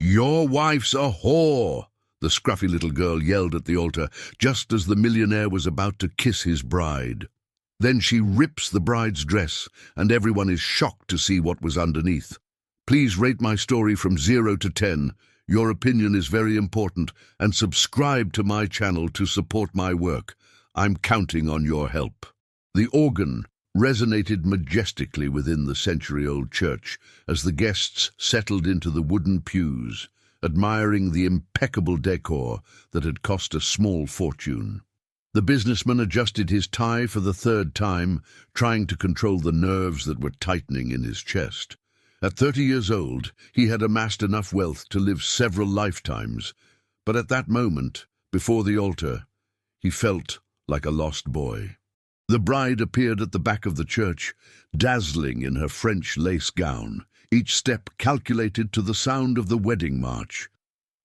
"Your wife's a whore!" the scruffy little girl yelled at the altar, just as the millionaire was about to kiss his bride. Then she rips the bride's dress, and everyone is shocked to see what was underneath. Please rate my story from 0 to 10. Your opinion is very important, and subscribe to my channel to support my work. I'm counting on your help. The organ resonated majestically within the century-old church as the guests settled into the wooden pews, admiring the impeccable decor that had cost a small fortune. The businessman adjusted his tie for the third time, trying to control the nerves that were tightening in his chest. At 30 years old, he had amassed enough wealth to live several lifetimes, but at that moment, before the altar, he felt like a lost boy. The bride appeared at the back of the church, dazzling in her French lace gown, each step calculated to the sound of the wedding march.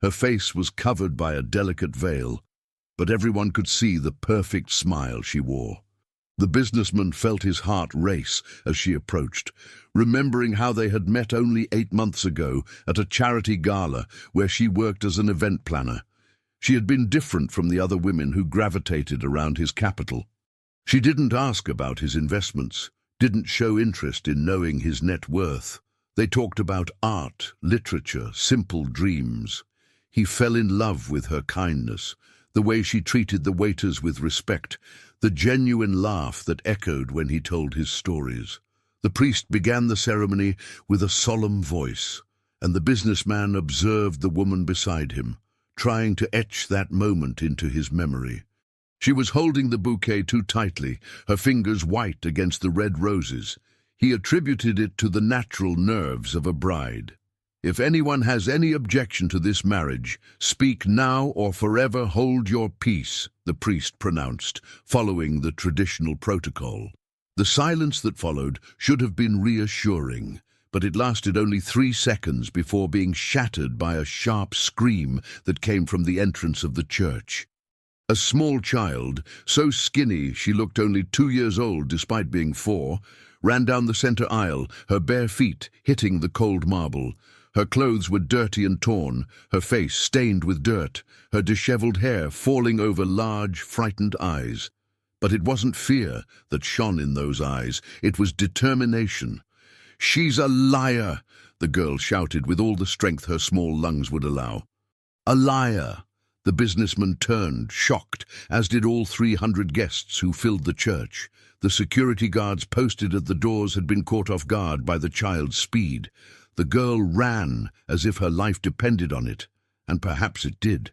Her face was covered by a delicate veil, but everyone could see the perfect smile she wore. The businessman felt his heart race as she approached, remembering how they had met only 8 months ago at a charity gala where she worked as an event planner. She had been different from the other women who gravitated around his capital. She didn't ask about his investments, didn't show interest in knowing his net worth. They talked about art, literature, simple dreams. He fell in love with her kindness, the way she treated the waiters with respect, the genuine laugh that echoed when he told his stories. The priest began the ceremony with a solemn voice, and the businessman observed the woman beside him, trying to etch that moment into his memory. She was holding the bouquet too tightly, her fingers white against the red roses. He attributed it to the natural nerves of a bride. "If anyone has any objection to this marriage, speak now or forever hold your peace," the priest pronounced, following the traditional protocol. The silence that followed should have been reassuring, but it lasted only 3 seconds before being shattered by a sharp scream that came from the entrance of the church. A small child, so skinny she looked only 2 years old despite being 4, ran down the center aisle, her bare feet hitting the cold marble. Her clothes were dirty and torn, her face stained with dirt, her disheveled hair falling over large, frightened eyes. But it wasn't fear that shone in those eyes, it was determination. "She's a liar!" the girl shouted with all the strength her small lungs would allow. "A liar!" The businessman turned, shocked, as did all 300 guests who filled the church. The security guards posted at the doors had been caught off guard by the child's speed. The girl ran as if her life depended on it, and perhaps it did.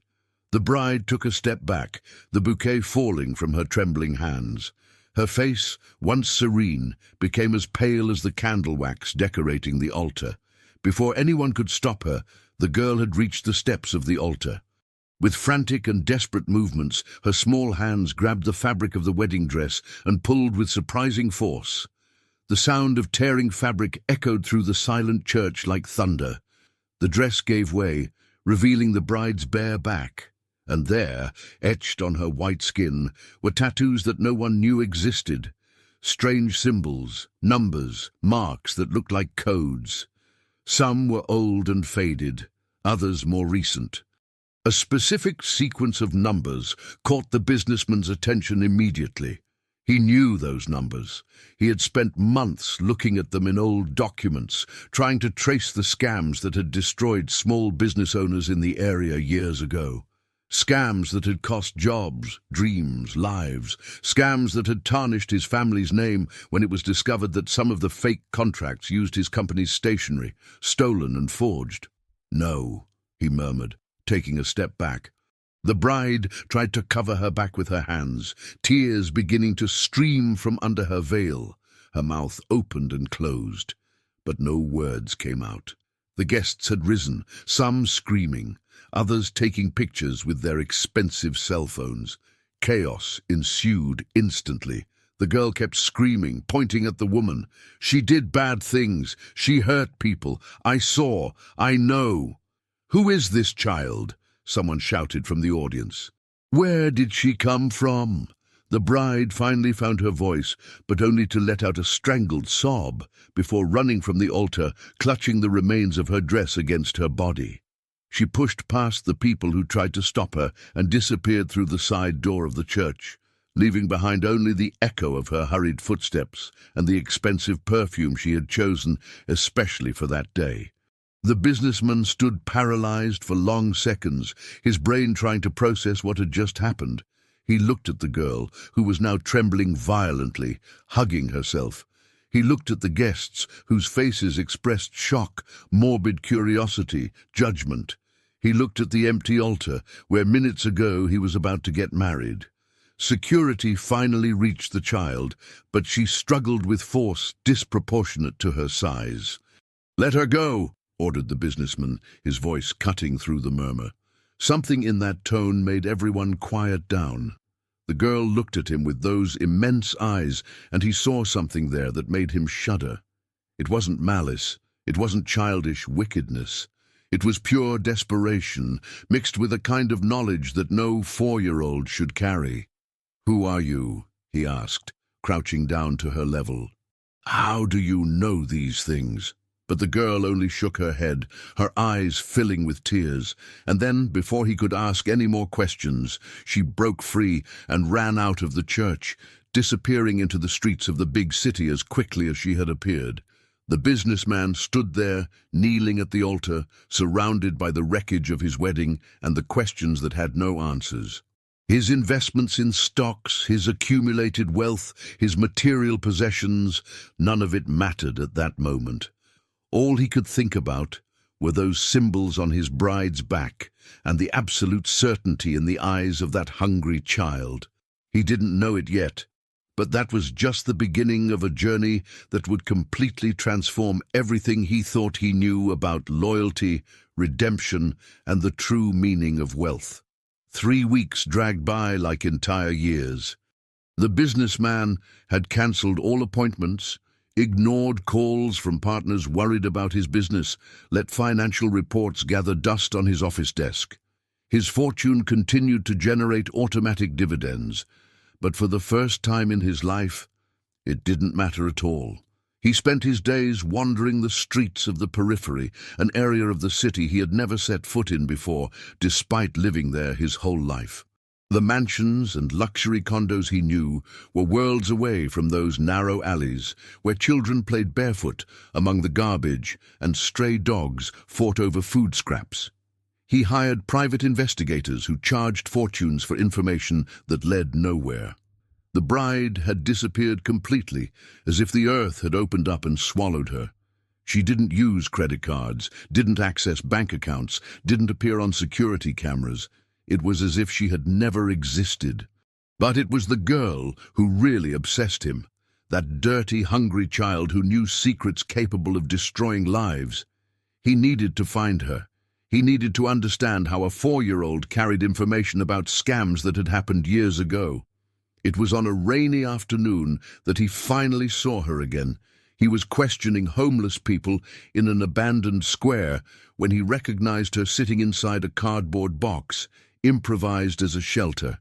The bride took a step back, the bouquet falling from her trembling hands. Her face, once serene, became as pale as the candle wax decorating the altar. Before anyone could stop her, the girl had reached the steps of the altar. With frantic and desperate movements, her small hands grabbed the fabric of the wedding dress and pulled with surprising force. The sound of tearing fabric echoed through the silent church like thunder. The dress gave way, revealing the bride's bare back. And there, etched on her white skin, were tattoos that no one knew existed. Strange symbols, numbers, marks that looked like codes. Some were old and faded, others more recent. A specific sequence of numbers caught the businessman's attention immediately. He knew those numbers. He had spent months looking at them in old documents, trying to trace the scams that had destroyed small business owners in the area years ago. Scams that had cost jobs, dreams, lives. Scams that had tarnished his family's name when it was discovered that some of the fake contracts used his company's stationery, stolen and forged. "No," he murmured, taking a step back. The bride tried to cover her back with her hands, tears beginning to stream from under her veil. Her mouth opened and closed, but no words came out. The guests had risen, some screaming, others taking pictures with their expensive cell phones. Chaos ensued instantly. The girl kept screaming, pointing at the woman. "She did bad things. She hurt people. I saw. I know." "Who is this child?" someone shouted from the audience. "Where did she come from?" The bride finally found her voice, but only to let out a strangled sob before running from the altar, clutching the remains of her dress against her body. She pushed past the people who tried to stop her and disappeared through the side door of the church, leaving behind only the echo of her hurried footsteps and the expensive perfume she had chosen especially for that day. The businessman stood paralyzed for long seconds, his brain trying to process what had just happened. He looked at the girl, who was now trembling violently, hugging herself. He looked at the guests, whose faces expressed shock, morbid curiosity, judgment. He looked at the empty altar, where minutes ago he was about to get married. Security finally reached the child, but she struggled with force disproportionate to her size. "Let her go," ordered the businessman, his voice cutting through the murmur. Something in that tone made everyone quiet down. The girl looked at him with those immense eyes, and he saw something there that made him shudder. It wasn't malice, it wasn't childish wickedness. It was pure desperation, mixed with a kind of knowledge that no 4-year-old should carry. "Who are you?" he asked, crouching down to her level. "How do you know these things?" But the girl only shook her head, her eyes filling with tears, and then, before he could ask any more questions, she broke free and ran out of the church, disappearing into the streets of the big city as quickly as she had appeared. The businessman stood there, kneeling at the altar, surrounded by the wreckage of his wedding and the questions that had no answers. His investments in stocks, his accumulated wealth, his material possessions, none of it mattered at that moment. All he could think about were those symbols on his bride's back and the absolute certainty in the eyes of that hungry child. He didn't know it yet, but that was just the beginning of a journey that would completely transform everything he thought he knew about loyalty, redemption, and the true meaning of wealth. 3 weeks dragged by like entire years. The businessman had cancelled all appointments, ignored calls from partners worried about his business, let financial reports gather dust on his office desk. His fortune continued to generate automatic dividends, but for the first time in his life, it didn't matter at all. He spent his days wandering the streets of the periphery, an area of the city he had never set foot in before, despite living there his whole life. The mansions and luxury condos he knew were worlds away from those narrow alleys where children played barefoot among the garbage and stray dogs fought over food scraps. He hired private investigators who charged fortunes for information that led nowhere. The bride had disappeared completely, as if the earth had opened up and swallowed her. She didn't use credit cards, didn't access bank accounts, didn't appear on security cameras. It was as if she had never existed. But it was the girl who really obsessed him, that dirty, hungry child who knew secrets capable of destroying lives. He needed to find her. He needed to understand how a 4-year-old carried information about scams that had happened years ago. It was on a rainy afternoon that he finally saw her again. He was questioning homeless people in an abandoned square when he recognized her sitting inside a cardboard box, improvised as a shelter.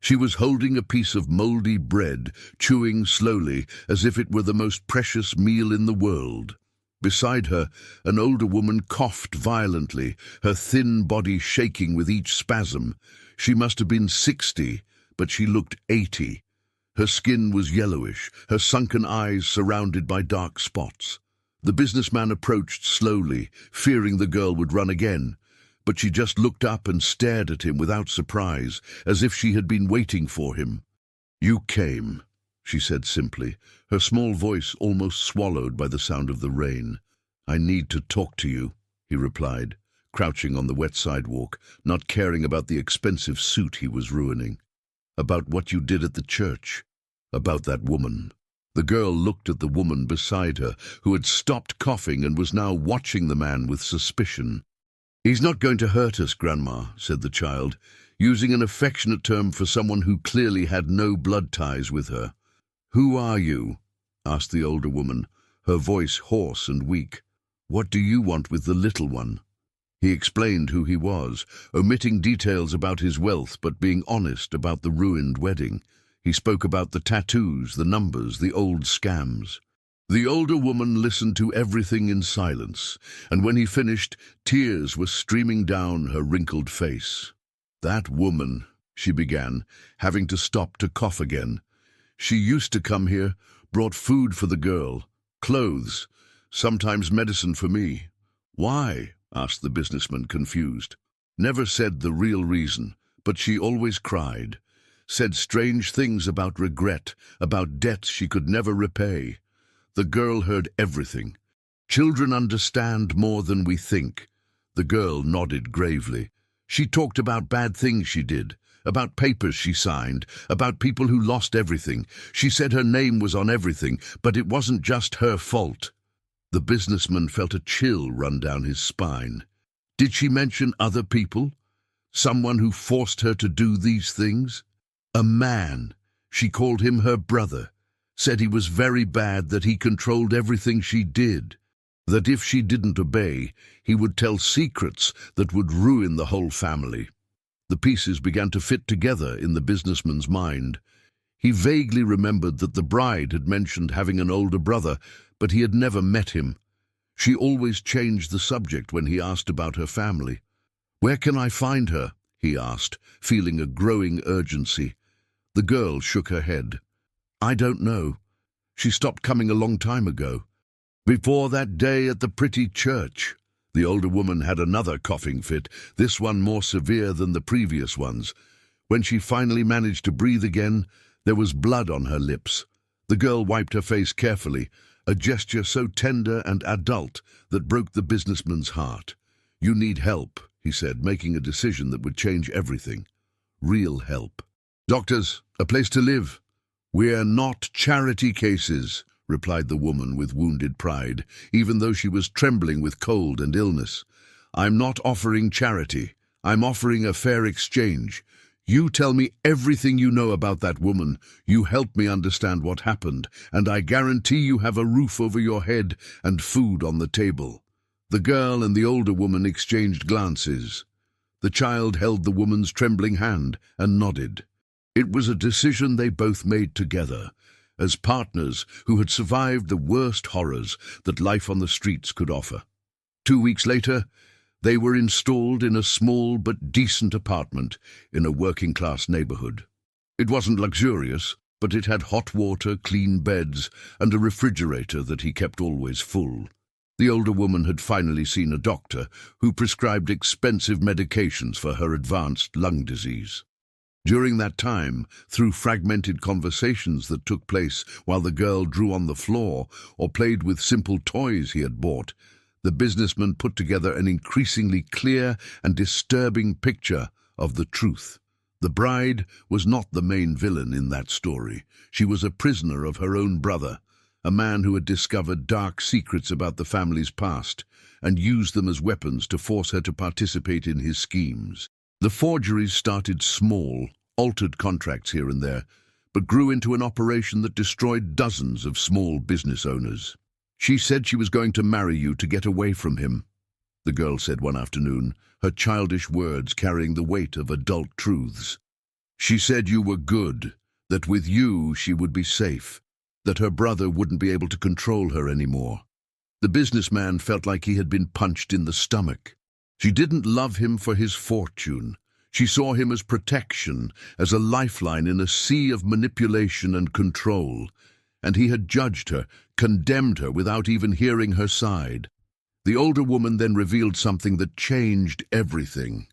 She was holding a piece of moldy bread, chewing slowly as if it were the most precious meal in the world. Beside her, an older woman coughed violently, her thin body shaking with each spasm. She must have been 60, but she looked 80. Her skin was yellowish, her sunken eyes surrounded by dark spots. The businessman approached slowly, fearing the girl would run again, but she just looked up and stared at him without surprise, as if she had been waiting for him. "You came," she said simply, her small voice almost swallowed by the sound of the rain. "I need to talk to you," he replied, crouching on the wet sidewalk, not caring about the expensive suit he was ruining. "About what you did at the church. About that woman." The girl looked at the woman beside her, who had stopped coughing and was now watching the man with suspicion. "He's not going to hurt us, Grandma," said the child, using an affectionate term for someone who clearly had no blood ties with her. "Who are you?" asked the older woman, her voice hoarse and weak. "What do you want with the little one?" He explained who he was, omitting details about his wealth but being honest about the ruined wedding. He spoke about the tattoos, the numbers, the old scams. The older woman listened to everything in silence, and when he finished, tears were streaming down her wrinkled face. "That woman," she began, having to stop to cough again. "She used to come here, brought food for the girl, clothes, sometimes medicine for me." "Why?" asked the businessman, confused. "Never said the real reason, but she always cried. Said strange things about regret, about debts she could never repay." The girl heard everything. "Children understand more than we think." The girl nodded gravely. "She talked about bad things she did, about papers she signed, about people who lost everything. She said her name was on everything, but it wasn't just her fault." The businessman felt a chill run down his spine. Did she mention other people? Someone who forced her to do these things? A man. She called him her brother. Said he was very bad, that he controlled everything she did. That if she didn't obey, he would tell secrets that would ruin the whole family. The pieces began to fit together in the businessman's mind. He vaguely remembered that the bride had mentioned having an older brother, but he had never met him. She always changed the subject when he asked about her family. "Where can I find her?" he asked, feeling a growing urgency. The girl shook her head. "I don't know. She stopped coming a long time ago. Before that day at the pretty church." The older woman had another coughing fit, this one more severe than the previous ones. When she finally managed to breathe again, there was blood on her lips. The girl wiped her face carefully, a gesture so tender and adult that broke the businessman's heart. "You need help," he said, making a decision that would change everything. Real help. "Doctors, a place to live." "We're not charity cases," replied the woman with wounded pride, even though she was trembling with cold and illness. "I'm not offering charity. I'm offering a fair exchange. You tell me everything you know about that woman. You help me understand what happened, and I guarantee you have a roof over your head and food on the table." The girl and the older woman exchanged glances. The child held the woman's trembling hand and nodded. It was a decision they both made together, as partners who had survived the worst horrors that life on the streets could offer. 2 weeks later, they were installed in a small but decent apartment in a working-class neighborhood. It wasn't luxurious, but it had hot water, clean beds, and a refrigerator that he kept always full. The older woman had finally seen a doctor who prescribed expensive medications for her advanced lung disease. During that time, through fragmented conversations that took place while the girl drew on the floor or played with simple toys he had bought, the businessman put together an increasingly clear and disturbing picture of the truth. The bride was not the main villain in that story. She was a prisoner of her own brother, a man who had discovered dark secrets about the family's past and used them as weapons to force her to participate in his schemes. The forgeries started small, altered contracts here and there, but grew into an operation that destroyed dozens of small business owners. "She said she was going to marry you to get away from him," the girl said one afternoon, her childish words carrying the weight of adult truths. "She said you were good, that with you she would be safe, that her brother wouldn't be able to control her anymore." The businessman felt like he had been punched in the stomach. She didn't love him for his fortune. She saw him as protection, as a lifeline in a sea of manipulation and control. And he had judged her, condemned her without even hearing her side. The older woman then revealed something that changed everything.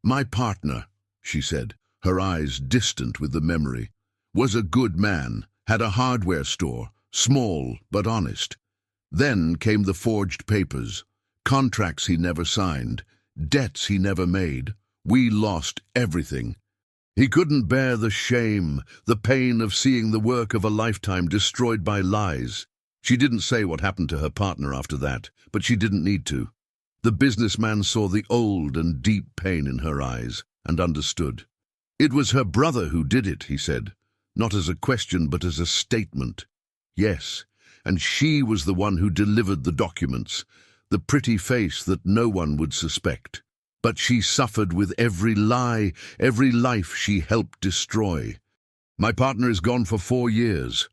"My partner," she said, her eyes distant with the memory, "was a good man, had a hardware store, small but honest. Then came the forged papers. Contracts he never signed, debts he never made. We lost everything. He couldn't bear the shame, the pain of seeing the work of a lifetime destroyed by lies." She didn't say what happened to her partner after that, but she didn't need to. The businessman saw the old and deep pain in her eyes and understood. "It was her brother who did it," he said, not as a question but as a statement. "Yes, and she was the one who delivered the documents, the pretty face that no one would suspect. But she suffered with every lie, every life she helped destroy. My partner is gone for 4 years.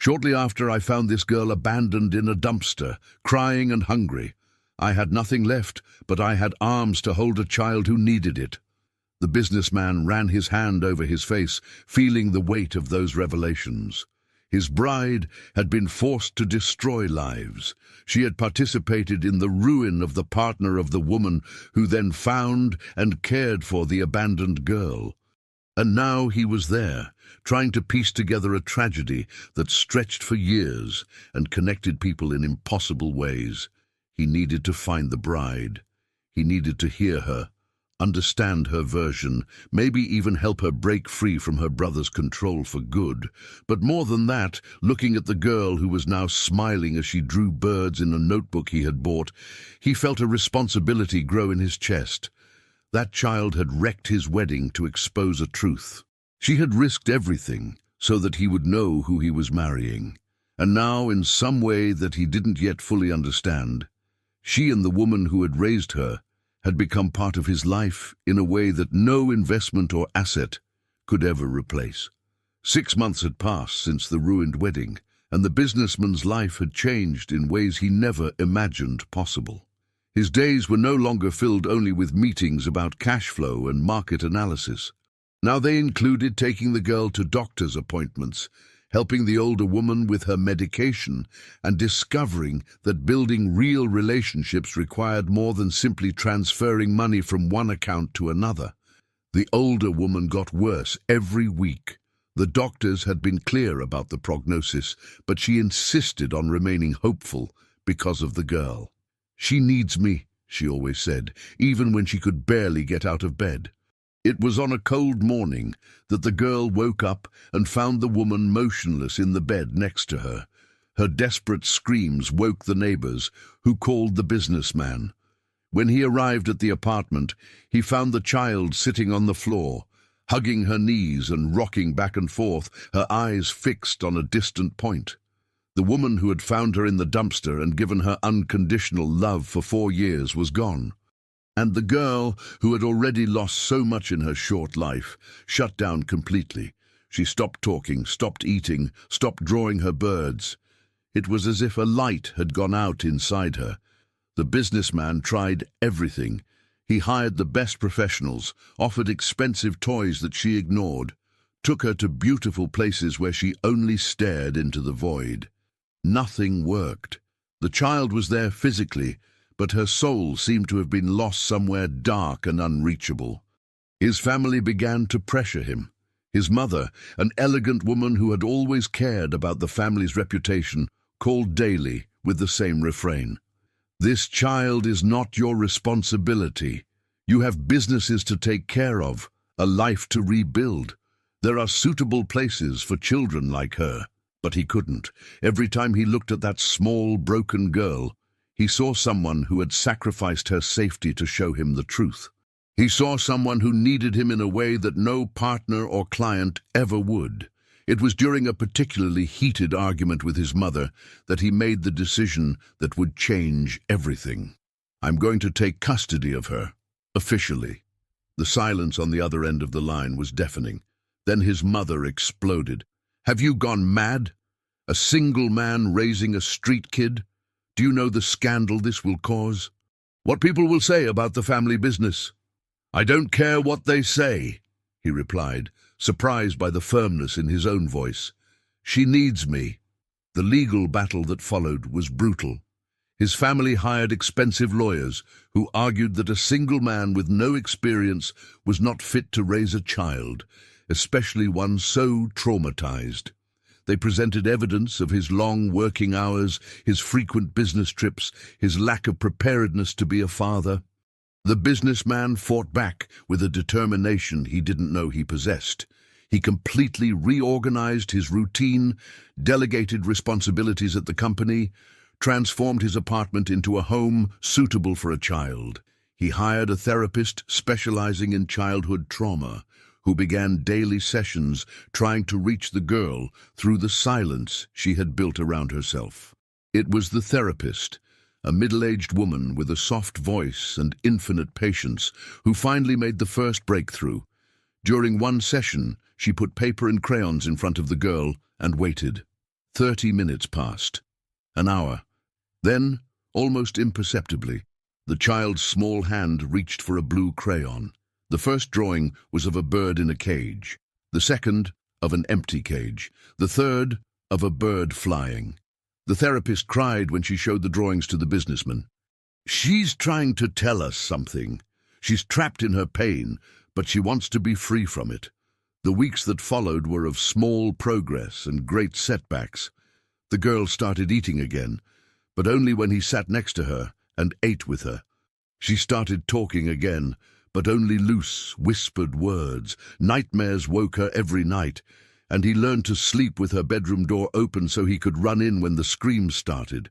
Shortly after, I found this girl abandoned in a dumpster, crying and hungry. I had nothing left, but I had arms to hold a child who needed it." The businessman ran his hand over his face, feeling the weight of those revelations. His bride had been forced to destroy lives. She had participated in the ruin of the partner of the woman who then found and cared for the abandoned girl. And now he was there, trying to piece together a tragedy that stretched for years and connected people in impossible ways. He needed to find the bride. He needed to hear her, understand her version, maybe even help her break free from her brother's control for good. But more than that, looking at the girl who was now smiling as she drew birds in a notebook he had bought, he felt a responsibility grow in his chest. That child had wrecked his wedding to expose a truth. She had risked everything so that he would know who he was marrying. And now, in some way that he didn't yet fully understand, she and the woman who had raised her had become part of his life in a way that no investment or asset could ever replace. 6 months had passed since the ruined wedding, and the businessman's life had changed in ways he never imagined possible. His days were no longer filled only with meetings about cash flow and market analysis. Now they included taking the girl to doctor's appointments, helping the older woman with her medication, and discovering that building real relationships required more than simply transferring money from one account to another. The older woman got worse every week. The doctors had been clear about the prognosis, but she insisted on remaining hopeful because of the girl. "She needs me," she always said, even when she could barely get out of bed. It was on a cold morning that the girl woke up and found the woman motionless in the bed next to her. Her desperate screams woke the neighbors, who called the businessman. When he arrived at the apartment, he found the child sitting on the floor, hugging her knees and rocking back and forth, her eyes fixed on a distant point. The woman who had found her in the dumpster and given her unconditional love for 4 years was gone. And the girl, who had already lost so much in her short life, shut down completely. She stopped talking, stopped eating, stopped drawing her birds. It was as if a light had gone out inside her. The businessman tried everything. He hired the best professionals, offered expensive toys that she ignored, took her to beautiful places where she only stared into the void. Nothing worked. The child was there physically, but her soul seemed to have been lost somewhere dark and unreachable. His family began to pressure him. His mother, an elegant woman who had always cared about the family's reputation, called daily with the same refrain. "This child is not your responsibility. You have businesses to take care of, a life to rebuild. There are suitable places for children like her." But he couldn't. Every time he looked at that small, broken girl, he saw someone who had sacrificed her safety to show him the truth. He saw someone who needed him in a way that no partner or client ever would. It was during a particularly heated argument with his mother that he made the decision that would change everything. "I'm going to take custody of her, officially." The silence on the other end of the line was deafening. Then his mother exploded. "Have you gone mad? A single man raising a street kid? Do you know the scandal this will cause? What people will say about the family business?" "I don't care what they say," he replied, surprised by the firmness in his own voice. "She needs me." The legal battle that followed was brutal. His family hired expensive lawyers who argued that a single man with no experience was not fit to raise a child, especially one so traumatized. They presented evidence of his long working hours, his frequent business trips, his lack of preparedness to be a father. The businessman fought back with a determination he didn't know he possessed. He completely reorganized his routine, delegated responsibilities at the company, transformed his apartment into a home suitable for a child. He hired a therapist specializing in childhood trauma, who began daily sessions trying to reach the girl through the silence she had built around herself. It was the therapist, a middle-aged woman with a soft voice and infinite patience, who finally made the first breakthrough. During one session, she put paper and crayons in front of the girl and waited. 30 minutes passed. An hour. Then, almost imperceptibly, the child's small hand reached for a blue crayon. The first drawing was of a bird in a cage, the second of an empty cage, the third of a bird flying. The therapist cried when she showed the drawings to the businessman. "She's trying to tell us something. She's trapped in her pain, but she wants to be free from it." The weeks that followed were of small progress and great setbacks. The girl started eating again, but only when he sat next to her and ate with her. She started talking again, but only loose, whispered words. Nightmares woke her every night, and he learned to sleep with her bedroom door open so he could run in when the screams started.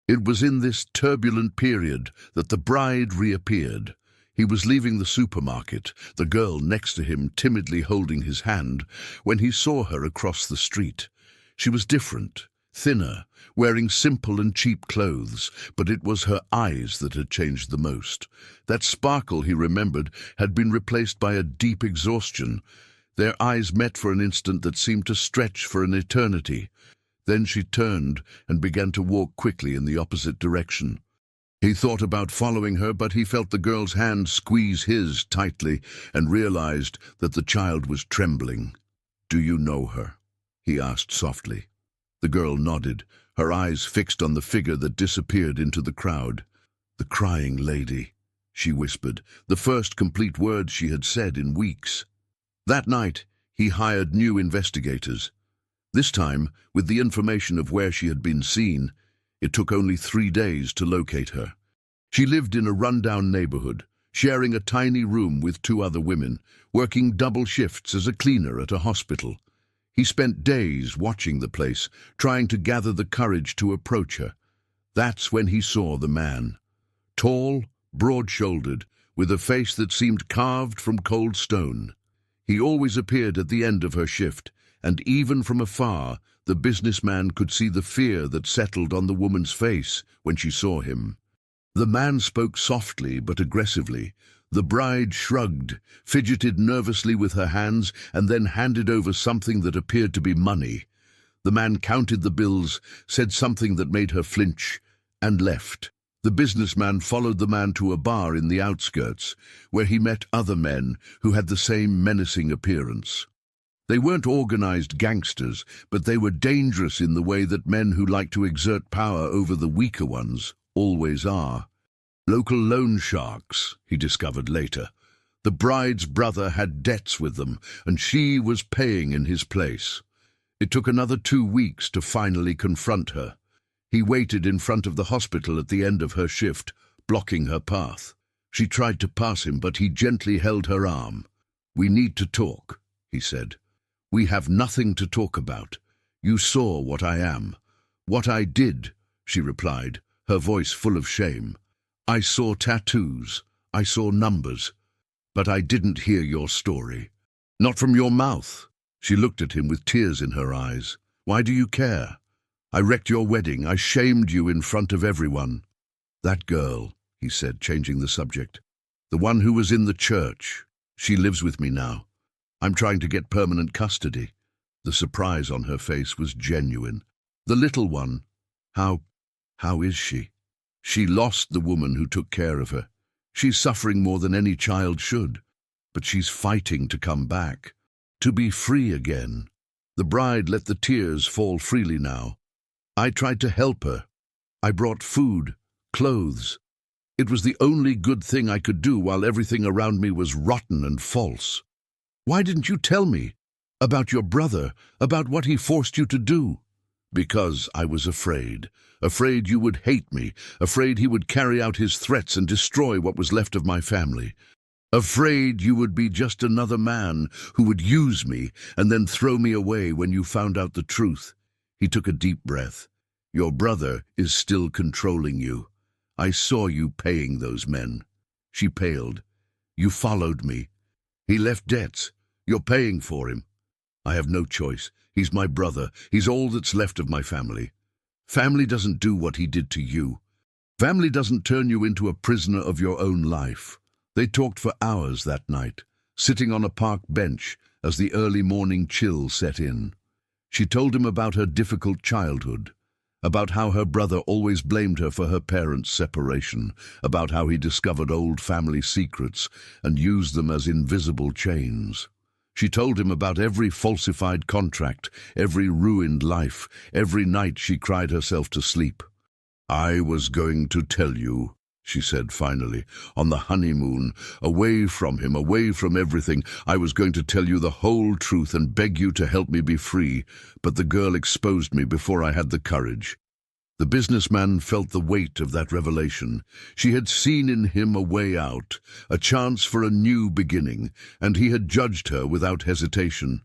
It was in this turbulent period that the bride reappeared. He was leaving the supermarket, the girl next to him timidly holding his hand, when he saw her across the street. She was different, thinner, wearing simple and cheap clothes, but it was her eyes that had changed the most. That sparkle, he remembered, had been replaced by a deep exhaustion. Their eyes met for an instant that seemed to stretch for an eternity. Then she turned and began to walk quickly in the opposite direction. He thought about following her, but he felt the girl's hand squeeze his tightly and realized that the child was trembling. "Do you know her?" he asked softly. The girl nodded, her eyes fixed on the figure that disappeared into the crowd. "The crying lady," she whispered, the first complete word she had said in weeks. That night, he hired new investigators. This time, with the information of where she had been seen, it took only 3 days to locate her. She lived in a rundown neighborhood, sharing a tiny room with 2 other women, working double shifts as a cleaner at a hospital. He spent days watching the place, trying to gather the courage to approach her. That's when he saw the man. Tall, broad-shouldered, with a face that seemed carved from cold stone. He always appeared at the end of her shift, and even from afar, the businessman could see the fear that settled on the woman's face when she saw him. The man spoke softly but aggressively. The bride shrugged, fidgeted nervously with her hands, and then handed over something that appeared to be money. The man counted the bills, said something that made her flinch, and left. The businessman followed the man to a bar in the outskirts, where he met other men who had the same menacing appearance. They weren't organized gangsters, but they were dangerous in the way that men who like to exert power over the weaker ones always are. Local loan sharks, he discovered later. The bride's brother had debts with them, and she was paying in his place. It took another 2 weeks to finally confront her. He waited in front of the hospital at the end of her shift, blocking her path. She tried to pass him, but he gently held her arm. "We need to talk," he said. "We have nothing to talk about. You saw what I am." "What I did," she replied, her voice full of shame. "I saw tattoos, I saw numbers, but I didn't hear your story. Not from your mouth." She looked at him with tears in her eyes. "Why do you care? I wrecked your wedding. I shamed you in front of everyone." "That girl," he said, changing the subject. "The one who was in the church. She lives with me now. I'm trying to get permanent custody." The surprise on her face was genuine. "The little one. How is she?" "She lost the woman who took care of her. She's suffering more than any child should. But she's fighting to come back, to be free again." The bride let the tears fall freely now. "I tried to help her. I brought food, clothes. It was the only good thing I could do while everything around me was rotten and false." "Why didn't you tell me? About your brother, about what he forced you to do?" "Because I was afraid. Afraid you would hate me, afraid he would carry out his threats and destroy what was left of my family. Afraid you would be just another man who would use me and then throw me away when you found out the truth." He took a deep breath. "Your brother is still controlling you. I saw you paying those men." She paled. "You followed me. He left debts. You're paying for him." "I have no choice. He's my brother. He's all that's left of my family." "Family doesn't do what he did to you. Family doesn't turn you into a prisoner of your own life." They talked for hours that night, sitting on a park bench as the early morning chill set in. She told him about her difficult childhood, about how her brother always blamed her for her parents' separation, about how he discovered old family secrets and used them as invisible chains. She told him about every falsified contract, every ruined life, every night she cried herself to sleep. "I was going to tell you," she said finally, "on the honeymoon, away from him, away from everything. I was going to tell you the whole truth and beg you to help me be free, but the girl exposed me before I had the courage." The businessman felt the weight of that revelation. She had seen in him a way out, a chance for a new beginning, and he had judged her without hesitation.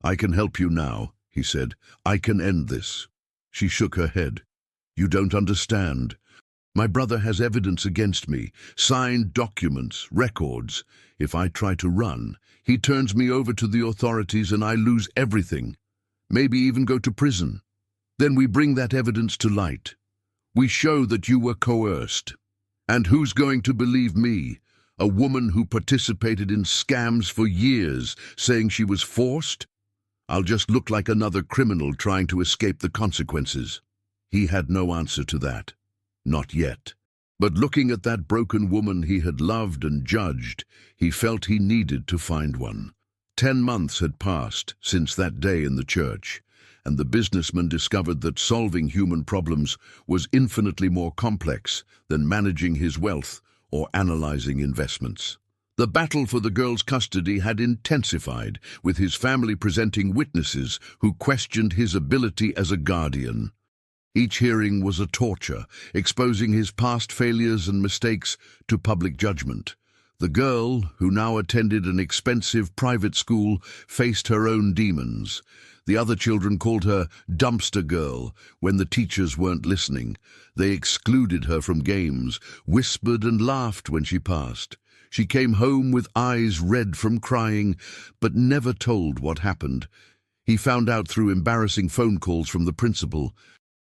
"I can help you now," he said. "I can end this." She shook her head. "You don't understand. My brother has evidence against me, signed documents, records. If I try to run, he turns me over to the authorities and I lose everything, maybe even go to prison. Then we bring that evidence to light. We show that you were coerced. And who's going to believe me, a woman who participated in scams for years, saying she was forced? I'll just look like another criminal trying to escape the consequences." He had no answer to that. Not yet. But looking at that broken woman he had loved and judged, he felt he needed to find one. 10 months had passed since that day in the church, and the businessman discovered that solving human problems was infinitely more complex than managing his wealth or analyzing investments. The battle for the girl's custody had intensified, with his family presenting witnesses who questioned his ability as a guardian. Each hearing was a torture, exposing his past failures and mistakes to public judgment. The girl, who now attended an expensive private school, faced her own demons. The other children called her dumpster girl when the teachers weren't listening. They excluded her from games, whispered and laughed when she passed. She came home with eyes red from crying, but never told what happened. He found out through embarrassing phone calls from the principal.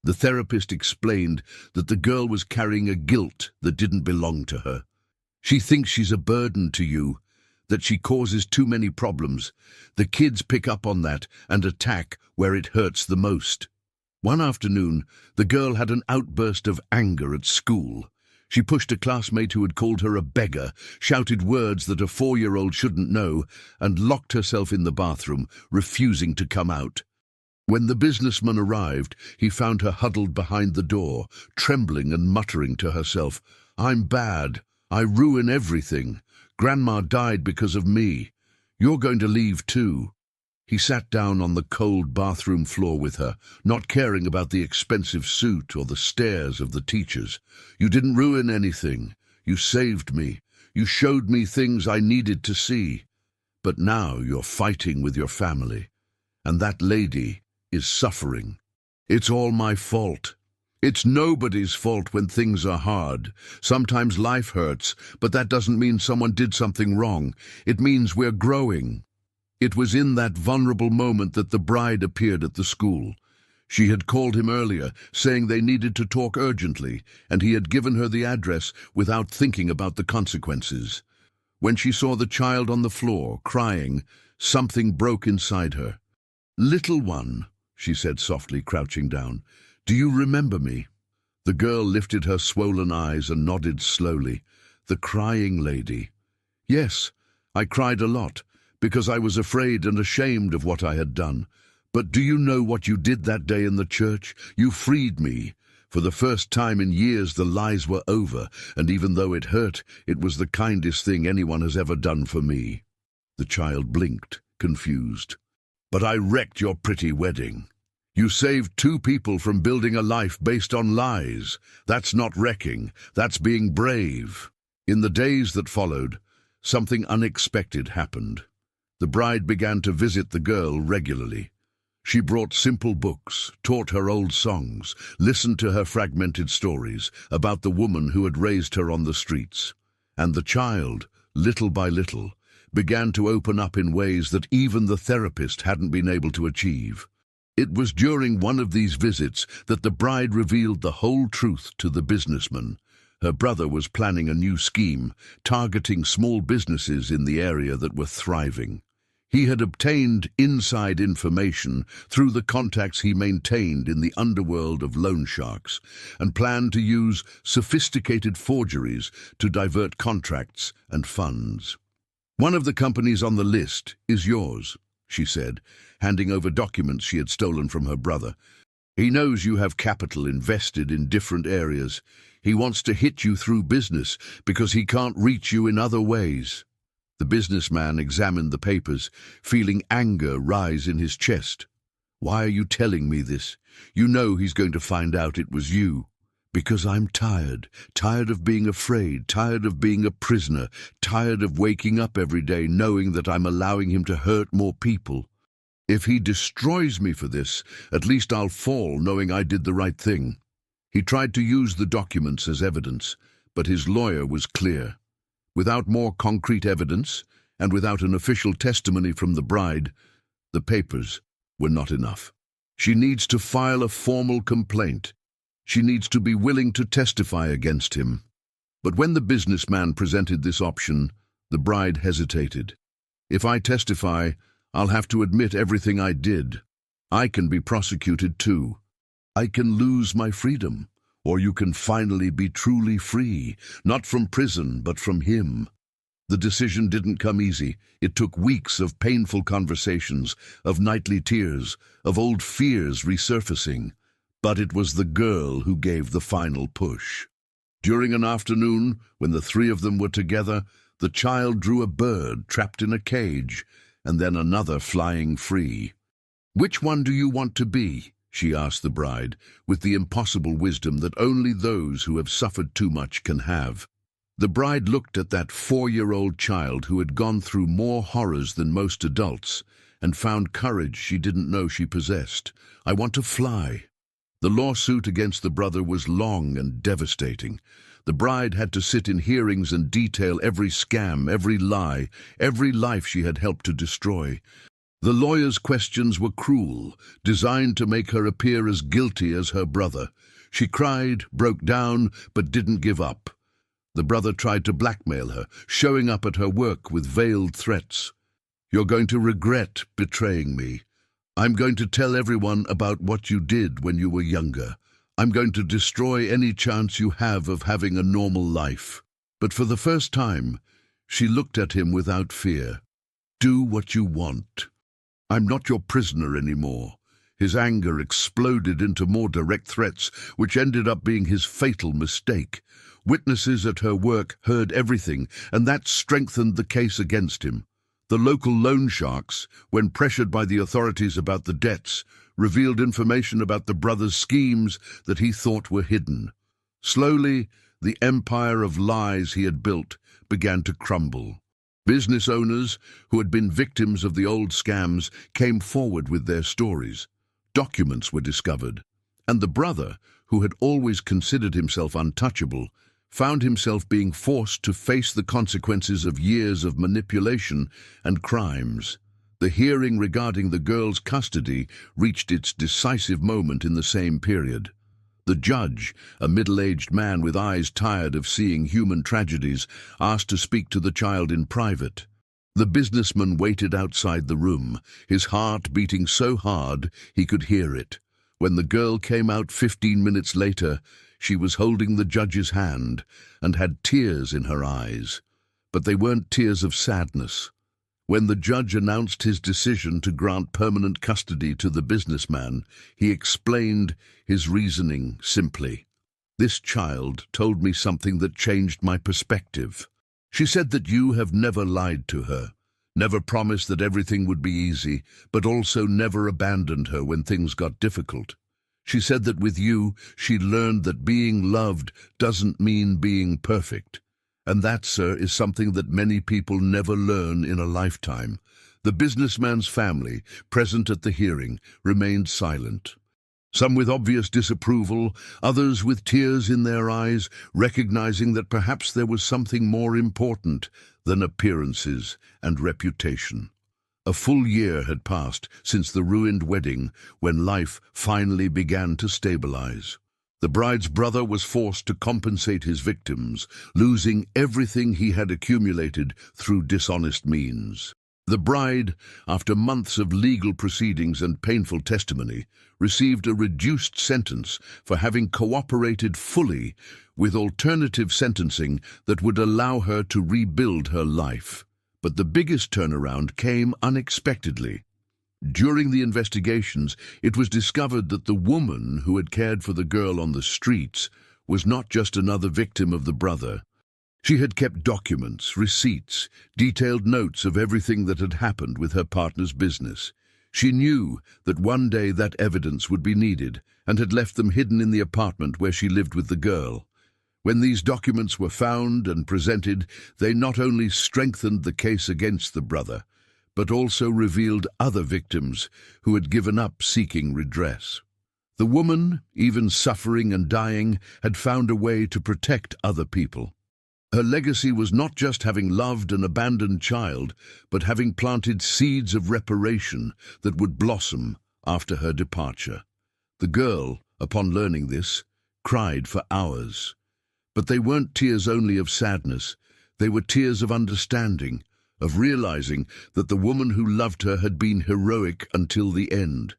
The therapist explained that the girl was carrying a guilt that didn't belong to her. "She thinks she's a burden to you, that she causes too many problems. The kids pick up on that and attack where it hurts the most." One afternoon, the girl had an outburst of anger at school. She pushed a classmate who had called her a beggar, shouted words that a 4-year-old shouldn't know, and locked herself in the bathroom, refusing to come out. When the businessman arrived, he found her huddled behind the door, trembling and muttering to herself, "I'm bad. I ruin everything. Grandma died because of me. You're going to leave too." He sat down on the cold bathroom floor with her, not caring about the expensive suit or the stares of the teachers. "You didn't ruin anything. You saved me. You showed me things I needed to see. But now you're fighting with your family. And that lady is suffering. It's all my fault. It's nobody's fault when things are hard. Sometimes life hurts, but that doesn't mean someone did something wrong. It means we're growing." It was in that vulnerable moment that the bride appeared at the school. She had called him earlier, saying they needed to talk urgently, and he had given her the address without thinking about the consequences. When she saw the child on the floor, crying, something broke inside her. "Little one," she said softly, crouching down, "do you remember me?" The girl lifted her swollen eyes and nodded slowly. "The crying lady. Yes, I cried a lot, because I was afraid and ashamed of what I had done. But do you know what you did that day in the church? You freed me. For the first time in years the lies were over, and even though it hurt, it was the kindest thing anyone has ever done for me." The child blinked, confused. "But I wrecked your pretty wedding. You saved 2 people from building a life based on lies. That's not wrecking, that's being brave." In the days that followed, something unexpected happened. The bride began to visit the girl regularly. She brought simple books, taught her old songs, listened to her fragmented stories about the woman who had raised her on the streets. And the child, little by little, began to open up in ways that even the therapist hadn't been able to achieve. It was during one of these visits that the bride revealed the whole truth to the businessman. Her brother was planning a new scheme, targeting small businesses in the area that were thriving. He had obtained inside information through the contacts he maintained in the underworld of loan sharks and planned to use sophisticated forgeries to divert contracts and funds. "One of the companies on the list is yours," she said, handing over documents she had stolen from her brother. "He knows you have capital invested in different areas. He wants to hit you through business because he can't reach you in other ways." The businessman examined the papers, feeling anger rise in his chest. "Why are you telling me this? You know he's going to find out it was you." "Because I'm tired of being afraid, tired of being a prisoner, tired of waking up every day knowing that I'm allowing him to hurt more people. If he destroys me for this, at least I'll fall knowing I did the right thing." He tried to use the documents as evidence, but his lawyer was clear. Without more concrete evidence, and without an official testimony from the bride, the papers were not enough. She needs to file a formal complaint. She needs to be willing to testify against him. But when the businessman presented this option, the bride hesitated. "If I testify, I'll have to admit everything I did. I can be prosecuted too. I can lose my freedom. Or you can finally be truly free, not from prison, but from him." The decision didn't come easy. It took weeks of painful conversations, of nightly tears, of old fears resurfacing. But it was the girl who gave the final push. During an afternoon, when the three of them were together, the child drew a bird trapped in a cage, and then another flying free. "Which one do you want to be?" she asked the bride, with the impossible wisdom that only those who have suffered too much can have. The bride looked at that 4-year-old child who had gone through more horrors than most adults and found courage she didn't know she possessed. "I want to fly." The lawsuit against the brother was long and devastating. The bride had to sit in hearings and detail every scam, every lie, every life she had helped to destroy. The lawyer's questions were cruel, designed to make her appear as guilty as her brother. She cried, broke down, but didn't give up. The brother tried to blackmail her, showing up at her work with veiled threats. "You're going to regret betraying me. I'm going to tell everyone about what you did when you were younger. I'm going to destroy any chance you have of having a normal life." But for the first time, she looked at him without fear. "Do what you want. I'm not your prisoner anymore." His anger exploded into more direct threats, which ended up being his fatal mistake. Witnesses at her work heard everything, and that strengthened the case against him. The local loan sharks, when pressured by the authorities about the debts, revealed information about the brother's schemes that he thought were hidden. Slowly, the empire of lies he had built began to crumble. Business owners who had been victims of the old scams came forward with their stories. Documents were discovered, and the brother, who had always considered himself untouchable, found himself being forced to face the consequences of years of manipulation and crimes. The hearing regarding the girl's custody reached its decisive moment in the same period. The judge, a middle-aged man with eyes tired of seeing human tragedies, asked to speak to the child in private. The businessman waited outside the room, his heart beating so hard he could hear it. When the girl came out 15 minutes later, she was holding the judge's hand and had tears in her eyes. But they weren't tears of sadness. When the judge announced his decision to grant permanent custody to the businessman, he explained his reasoning simply. "This child told me something that changed my perspective. She said that you have never lied to her, never promised that everything would be easy, but also never abandoned her when things got difficult. She said that with you, she learned that being loved doesn't mean being perfect. And that, sir, is something that many people never learn in a lifetime." The businessman's family, present at the hearing, remained silent. Some with obvious disapproval, others with tears in their eyes, recognizing that perhaps there was something more important than appearances and reputation. A full year had passed since the ruined wedding, when life finally began to stabilize. The bride's brother was forced to compensate his victims, losing everything he had accumulated through dishonest means. The bride, after months of legal proceedings and painful testimony, received a reduced sentence for having cooperated fully with alternative sentencing that would allow her to rebuild her life. But the biggest turnaround came unexpectedly. During the investigations, it was discovered that the woman who had cared for the girl on the streets was not just another victim of the brother. She had kept documents, receipts, detailed notes of everything that had happened with her partner's business. She knew that one day that evidence would be needed and had left them hidden in the apartment where she lived with the girl. When these documents were found and presented, they not only strengthened the case against the brother, but also revealed other victims who had given up seeking redress. The woman, even suffering and dying, had found a way to protect other people. Her legacy was not just having loved an abandoned child, but having planted seeds of reparation that would blossom after her departure. The girl, upon learning this, cried for hours. But they weren't tears only of sadness. They were tears of understanding, of realizing that the woman who loved her had been heroic until the end.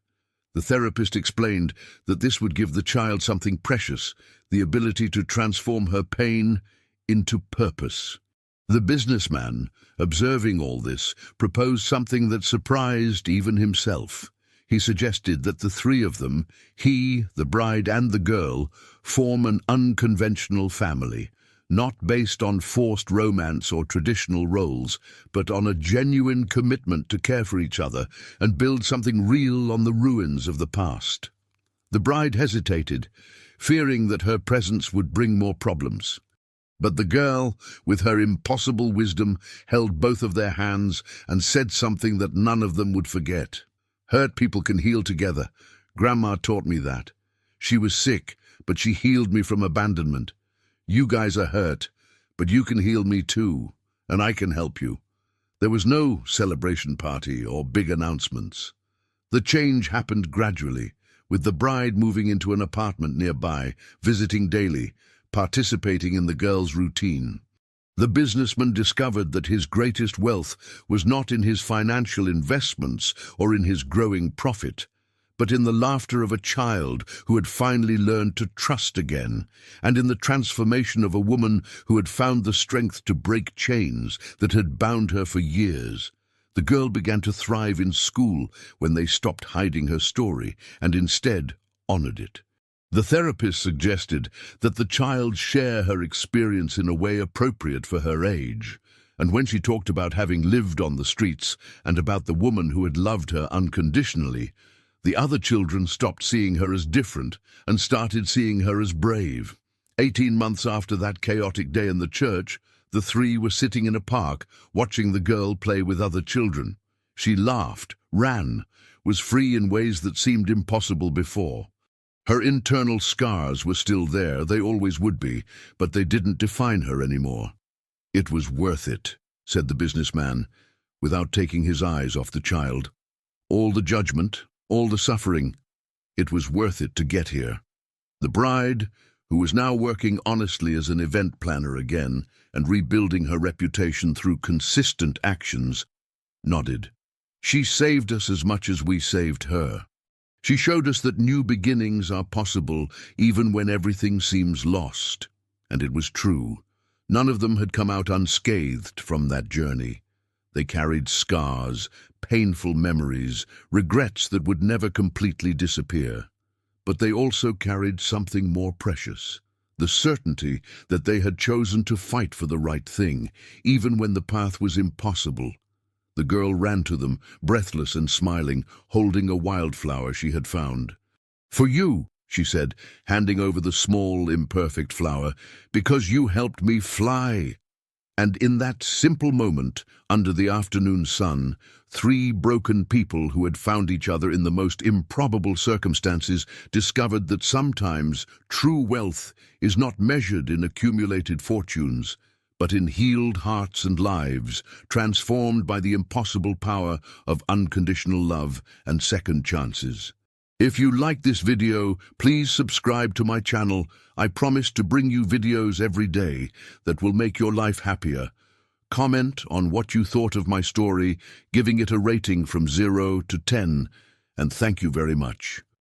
The therapist explained that this would give the child something precious, the ability to transform her pain into purpose. The businessman, observing all this, proposed something that surprised even himself. He suggested that the three of them, he, the bride, and the girl, form an unconventional family, not based on forced romance or traditional roles, but on a genuine commitment to care for each other and build something real on the ruins of the past. The bride hesitated, fearing that her presence would bring more problems. But the girl, with her impossible wisdom, held both of their hands and said something that none of them would forget. Hurt people can heal together. Grandma taught me that. She was sick, but she healed me from abandonment. You guys are hurt, but you can heal me too, and I can help you. There was no celebration party or big announcements. The change happened gradually, with the bride moving into an apartment nearby, visiting daily, participating in the girl's routine. The businessman discovered that his greatest wealth was not in his financial investments or in his growing profit, but in the laughter of a child who had finally learned to trust again, and in the transformation of a woman who had found the strength to break chains that had bound her for years. The girl began to thrive in school when they stopped hiding her story and instead honored it. The therapist suggested that the child share her experience in a way appropriate for her age, and when she talked about having lived on the streets and about the woman who had loved her unconditionally, the other children stopped seeing her as different and started seeing her as brave. 18 months after that chaotic day in the church, the three were sitting in a park watching the girl play with other children. She laughed, ran, was free in ways that seemed impossible before. Her internal scars were still there, they always would be, but they didn't define her anymore. "It was worth it," said the businessman, without taking his eyes off the child. "All the judgment, all the suffering, it was worth it to get here." The bride, who was now working honestly as an event planner again and rebuilding her reputation through consistent actions, nodded. She saved us as much as we saved her. She showed us that new beginnings are possible even when everything seems lost. And it was true. None of them had come out unscathed from that journey. They carried scars, painful memories, regrets that would never completely disappear. But they also carried something more precious, the certainty that they had chosen to fight for the right thing, even when the path was impossible. The girl ran to them, breathless and smiling, holding a wildflower she had found. "For you," she said, handing over the small, imperfect flower, "because you helped me fly." And in that simple moment, under the afternoon sun, three broken people who had found each other in the most improbable circumstances discovered that sometimes true wealth is not measured in accumulated fortunes, but in healed hearts and lives, transformed by the impossible power of unconditional love and second chances. If you like this video, please subscribe to my channel. I promise to bring you videos every day that will make your life happier. comment on what you thought of my story, giving it a rating from 0 to 10, and thank you very much.